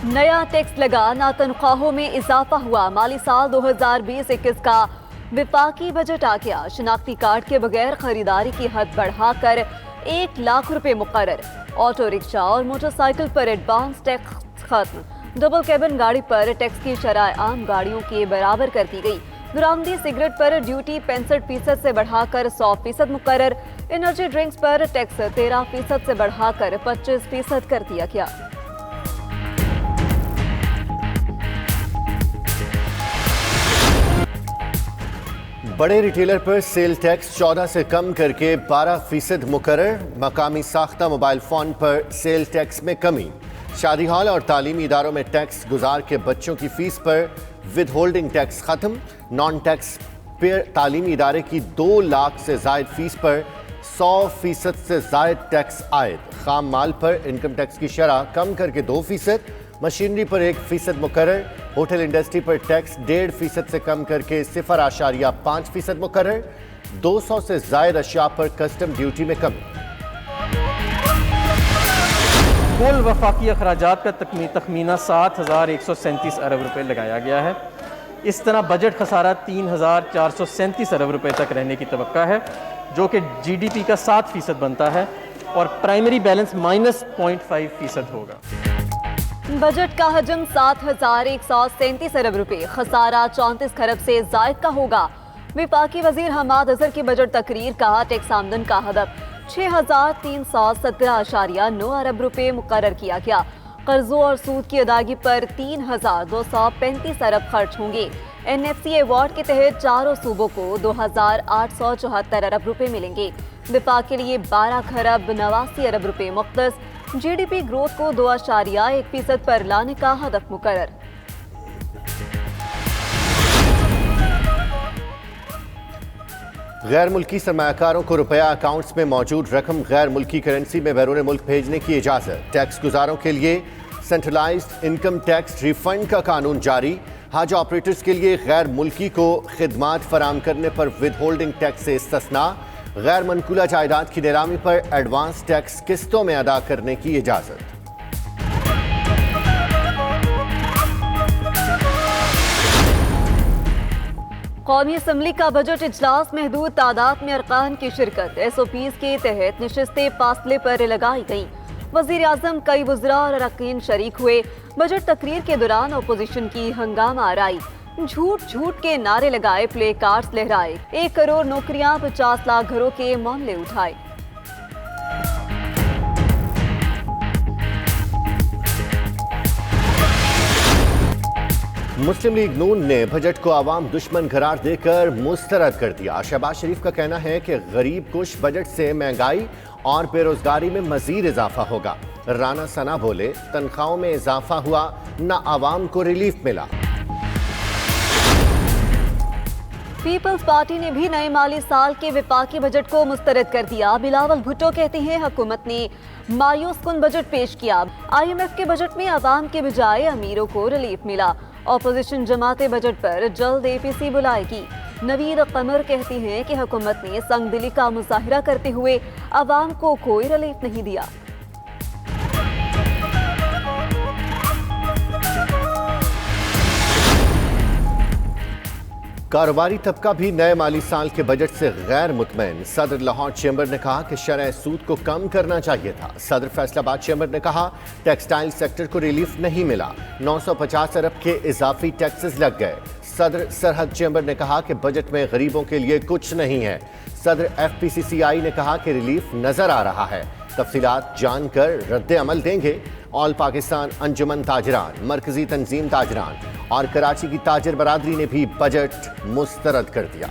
नया टैक्स लगा, ना तनख्वाहों में इजाफा हुआ। माली साल 2020-21 का विफाकी बजट आ गया। शिनाख्ती कार्ड के बगैर खरीदारी की हद बढ़ाकर 1 लाख रुपए मुकर्रर। ऑटो रिक्शा और मोटरसाइकिल पर एडवांस टैक्स खत्म। डबल कैबिन गाड़ी पर टैक्स की शरह आम गाड़ियों के बराबर कर दी गई। दुरामदी सिगरेट पर ड्यूटी 65% से बढ़ाकर 100% मुकर्रर। एनर्जी ड्रिंक्स पर टैक्स 13% से बढ़ाकर 25% कर दिया गया। बड़े रिटेलर पर सेल टैक्स 14 से कम करके 12% मुकर्रर। मकामी साख्ता मोबाइल फोन पर सेल टैक्स में कमी। शादी हॉल और तालीमी इदारों में टैक्स गुजार के बच्चों की फीस पर विद होल्डिंग टैक्स खत्म। नॉन टैक्स पेयर तालीमी इदारे की 2 लाख से जायद फीस पर 100% से जायद टैक्स आयद। खाम माल पर इनकम टैक्स की शरह कम करके 2%। मशीनरी पर 1% मुकर्रर। होटल इंडस्ट्री पर टैक्स 1.5% से कम करके 0.5% मुकर्रर। 200 से जायद अशिया पर कस्टम ड्यूटी में कमी। कुल वफाकी अखराजात का तखमीना 7,137 अरब रुपए लगाया गया है। इस तरह बजट खसारा 3,437 अरब रुपए तक रहने की तवक्का है, जो कि GDP का 7% बनता है और प्राइमरी बैलेंस -0.5% होगा। बजट का हजम 7,137 अरब रुपए, खसारा 34 खरब से जायद का होगा। विफाकी वजीर हमाद अजहर की बजट तकरीर का टैक्स आमदन का हदफ 6,317.9 अरब रुपए मुकर्रर किया गया। कर्जों और सूद की अदायगी पर 3,235 अरब खर्च होंगे। NFC अवार्ड के तहत चारों सूबों को 2,874 अरब रुपए मिलेंगे। विफाक के लिए 12 खरब 89 अरब रुपए मुख्तस। GDP ग्रोथ को 2.1% पर लाने का हदफ मुकर्रर। गैर मुल्की सरमायाकारों को रुपया अकाउंट्स में मौजूद रकम गैर मुल्की करेंसी में बैरून मुल्क भेजने की इजाजत। टैक्स गुजारों के लिए सेंट्रलाइज्ड इनकम टैक्स रिफंड का कानून जारी। हज ऑपरेटर्स के लिए गैर मुल्की को खिदमात फराम करने पर विद होल्डिंग टैक्स से इस्तिस्ना। गैर मनकूला जायदाद की नीलामी पर एडवांस टैक्स किस्तों में अदा करने की इजाजत। कौमी असम्बली का बजट इजलास महदूद तादाद में अरकान की शिरकत। SOPs के तहत नशिस्तें फासले पर लगाई गईं। वजीर आजम, कई वज़रा और अरकान शरीक हुए। बजट तकरीर के दौरान अपोजिशन की हंगामा आराई। झूठ झूठ के नारे लगाए, प्ले कार्ड्स लहराए। 1 करोड़ नौकरियां, 50 लाख घरों के मामले उठाए। मुस्लिम लीग नून ने बजट को आवाम दुश्मन करार देकर मुस्तरद कर दिया। शहबाज शरीफ का कहना है कि गरीब कुश बजट से महंगाई और बेरोजगारी में मजीद इजाफा होगा। राना सना बोले, तनख्वाहों में इजाफा हुआ, न आवाम को रिलीफ मिला। पीपल्स पार्टी ने भी नए माली साल के विफाकी बजट को मुस्तरद कर दिया। बिलावल भुट्टो कहते हैं, हुकूमत ने मायूस कुन बजट पेश किया। IMF के बजट में आवाम के बजाय अमीरों को रिलीफ मिला। ऑपोजिशन जमाते बजट पर जल्द APC बुलाएगी। नवीद कमर कहती हैं कि हुकूमत ने संगदिली का मुजाहिरा करते हुए आवाम को कोई रिलीफ नहीं दिया। कारोबारी तबका भी नए माली साल के बजट से गैर मुतमईन। सदर लाहौर चैम्बर ने कहा कि शरह सूद को कम करना चाहिए था। सदर फैसलाबाद चैम्बर ने कहा, टेक्सटाइल सेक्टर को रिलीफ नहीं मिला। 950 अरब के इजाफी टैक्सेस लग गए। सदर सरहद चैम्बर ने कहा कि बजट में गरीबों के लिए कुछ नहीं है। सदर FPCCI ने कहा कि रिलीफ नजर आ रहा है। तफसीलात जानकर रद्द अमल देंगे। ऑल पाकिस्तान अंजुमन ताजरान, मरकजी तंजीम ताजरान और कराची की ताजर बरादरी ने भी बजट मुस्तरद कर दिया।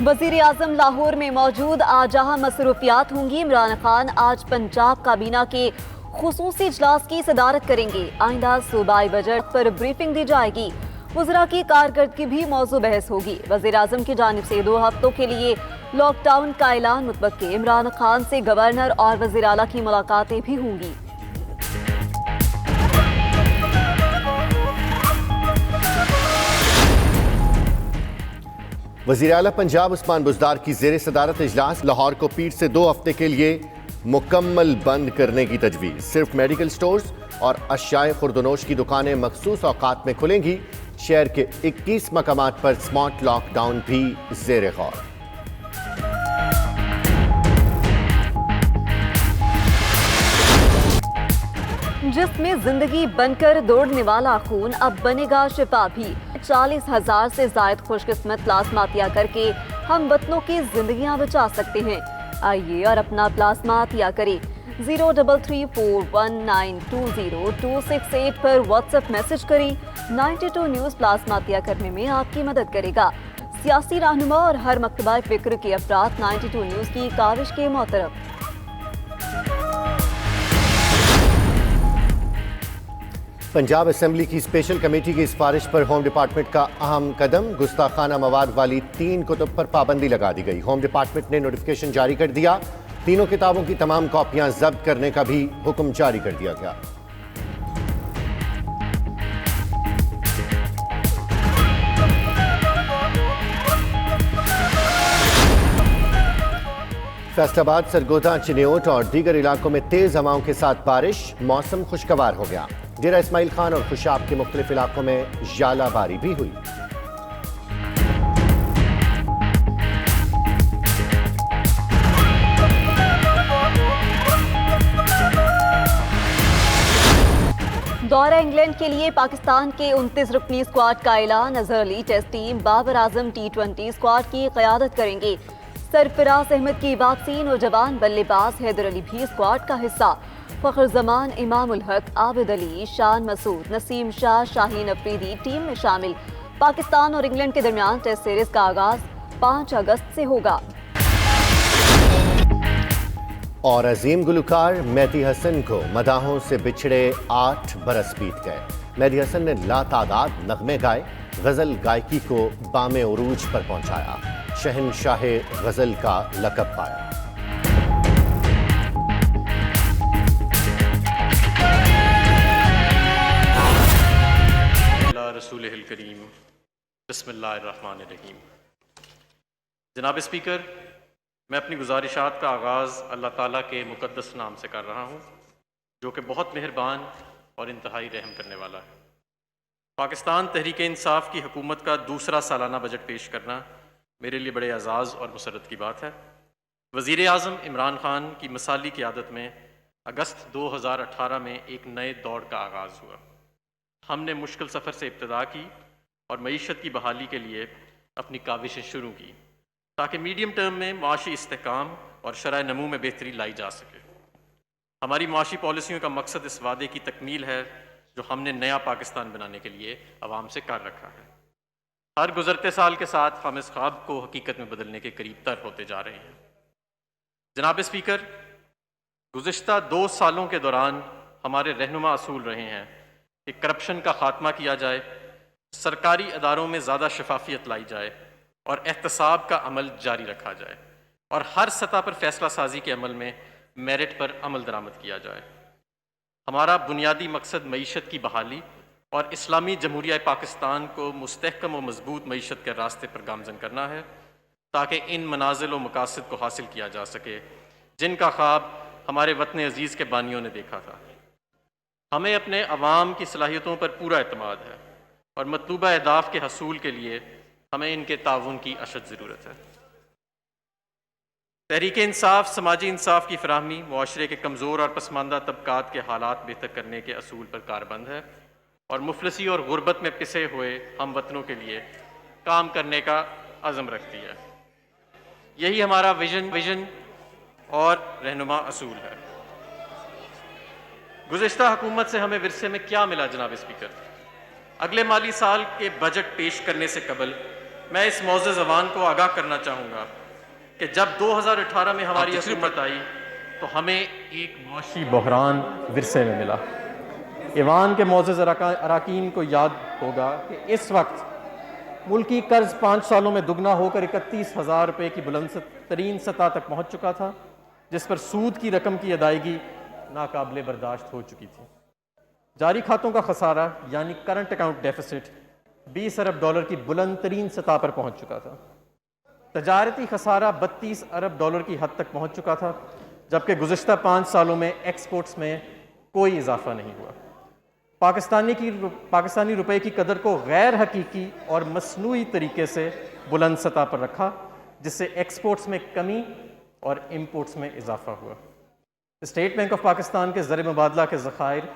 वजीर आजम लाहौर में मौजूद, आज जहां मसरूफियात होंगी। इमरान खान आज पंजाब काबीना के खुसूसी इजलास की सदारत करेंगे। आइंदा सूबाई बजट पर ब्रीफिंग दी जाएगी। वज़रा की कारकर्दगी भी मौजू बहस होगी। वज़ीर आज़म की जानिब से 2 हफ्तों के लिए लॉकडाउन का ऐलान मुतवक्के। इमरान खान से गवर्नर और वज़ीर आला की मुलाकातें भी होंगी। वज़ीर आला पंजाब उस्मान बुज़दार की ज़ेर सदारत इजलास। लाहौर को पीर से 2 हफ्ते के लिए मुकम्मल बंद करने की तजवीज़। सिर्फ मेडिकल स्टोर्स और अशियाए खुर्दनोश की दुकानें मखसूस औकात में खुलेंगी। शहर के 21 मकामात पर स्मार्ट लॉकडाउन भी ज़ेर गौर। जिसमें जिंदगी बनकर दौड़ने वाला खून अब बनेगा शिफा भी। 40,000 से ज्यादा खुशकिस्मत प्लाज्मा अतिया करके हम वतनों की जिंदगियां बचा सकते हैं। आइए और अपना प्लाज्मा अतिया करें। 0334192026 पर व्हाट्सएप मैसेज करें। 92 न्यूज़ प्लाज्मा अतिया करने में आपकी मदद करेगा। सियासी रहनुमा और हर मकतबा फिक्र के अफराद 92 न्यूज़ की काविश के मोतरफ। पंजाब असेंबली की स्पेशल कमेटी की सिफारिश पर होम डिपार्टमेंट का अहम कदम। गुस्ताखाना मवाद वाली 3 कुतुब पर पाबंदी लगा दी गई। होम डिपार्टमेंट ने नोटिफिकेशन जारी कर दिया। तीनों किताबों की तमाम कॉपियां जब्त करने का भी हुक्म जारी कर दिया गया। फैसलाबाद, सरगोधा, चिन्योट और दीगर इलाकों में तेज हवाओं के साथ बारिश। मौसम खुशगवार हो गया। डेरा इस्माइल खान और खुशाब के मुख्तलिफ इलाकों में जालाबारी भी हुई। दौरा इंग्लैंड के लिए पाकिस्तान के 29 रुकनी स्क्वाड का ऐलान। Azhar Ali test team, Babar Azam T20 squad की क़यादत करेंगे। सरफराज अहमद की वापसी। नौजवान बल्लेबाज हैदर अली भी स्क्वाड का हिस्सा। फखर जमान, इमाम उल हक, आबिद अली, शान मसूद, नसीम शाह, शाहीन अफरीदी टीम में शामिल। पाकिस्तान और इंग्लैंड के दरमियान टेस्ट सीरीज का आगाज 5 अगस्त से होगा। और अजीम गुलकार मेहदी हसन को मदाहों से बिछड़े 8 बरस बीत गए। मेहदी हसन ने लातादाद नगमे गाए, गजल गायकी को बामे उरूज पर पहुंचाया। शहनशाह गजल का लक़ब पाया। रसूल करीम बिस्मिल्लाहिर्रहमानिर्रहीम। जनाब स्पीकर, मैं अपनी गुजारिशात का आगाज़ अल्लाह ताला के मुक़द्दस नाम से कर रहा हूँ, जो कि बहुत मेहरबान और इंतहाई रहम करने वाला है। पाकिस्तान तहरीक इंसाफ की हुकूमत का दूसरा सालाना बजट पेश करना मेरे लिए बड़े एजाज़ और मुसरत की बात है। वज़ीर आज़म इमरान खान की मिसाली क़यादत में अगस्त 2018 में एक नए दौर का आगाज़ हुआ। हमने मुश्किल सफ़र से इब्तदा की और मईशत की बहाली के लिए अपनी काविशें शुरू की, ताकि मीडियम टर्म में माशी इस्तेहकाम और शरह नमू में बेहतरी लाई जा सके। हमारी माशी पॉलिसियों का मकसद इस वादे की तकमील है जो हमने नया पाकिस्तान बनाने के लिए अवाम से कर रखा है। हर गुजरते साल के साथ हम इस ख्वाब को हकीकत में बदलने के करीब तर होते जा रहे हैं। जनाब स्पीकर, गुज़िश्ता 2 सालों के दौरान हमारे रहनुमा असूल रहे हैं कि करप्शन का खात्मा किया जाए, सरकारी अदारों में ज़्यादा शफाफियत लाई जाए और एहतसाब का अमल जारी रखा जाए और हर सतह पर फैसला साजी के अमल में मेरिट पर अमल दरामद किया जाए। हमारा बुनियादी मकसद मईशत की बहाली और इस्लामी जमहूरिया पाकिस्तान को मुस्तहकम व मजबूत मईशत के रास्ते पर गामजन करना है, ताकि इन मनाजिल व मकासद को हासिल किया जा सके जिनका ख्वाब हमारे वतन अजीज़ के बानियों ने देखा था। हमें अपने अवाम की सलाहियतों पर पूरा एतमाद है और मतलूबा अहदाफ के हसूल के लिए हमें इनके ताउन की अशद ज़रूरत है। तहरीक इंसाफ समाजी इंसाफ की फराहमी, मुआशरे के कमज़ोर और पसमानदा तबकात के हालात बेहतर करने के असूल पर कारबंद है और मुफलसी और गुर्बत में पिसे हुए हम वतनों के लिए काम करने का अज़म रखती है। यही हमारा विजन और रहनुमा असूल है। गुज़िश्ता हुकूमत से हमें विरसे में क्या मिला जनाब स्पीकर? अगले माली साल के बजट पेश करने से कबल मैं इस मौज़े ज़बान को आगाह करना चाहूँगा कि जब 2018 में हमारी हुकूमत आई तो हमें एक माशी बहरान विरसे में मिला। ईवान के मौज़ेज़ अराकीन को याद होगा कि इस वक्त मुल्की कर्ज 5 सालों में दुगना होकर 31,000 रुपये की बुलंद तरीन सतह तक पहुँच चुका था, जिस पर सूद की रकम की अदायगी नाकाबिले बर्दाश्त हो चुकी थी। जारी खातों का खसारा यानी करंट अकाउंट डेफिसिट 20 अरब डॉलर की बुलंद तरीन सतह पर पहुँच चुका था। तजारती खसारा 32 अरब डॉलर की हद तक पहुँच चुका था, जबकि गुज़िश्ता 5 सालों में एक्सपोर्ट्स में कोई इजाफा नहीं हुआ। पाकिस्तानी रुपए की कदर को गैर हकीकी और मसनूई तरीके से बुलंद सतह पर रखा, जिससे एक्सपोर्ट्स में कमी और इंपोर्ट्स में इजाफा हुआ। स्टेट बैंक ऑफ पाकिस्तान के ज़र मुबादला के ज़खायर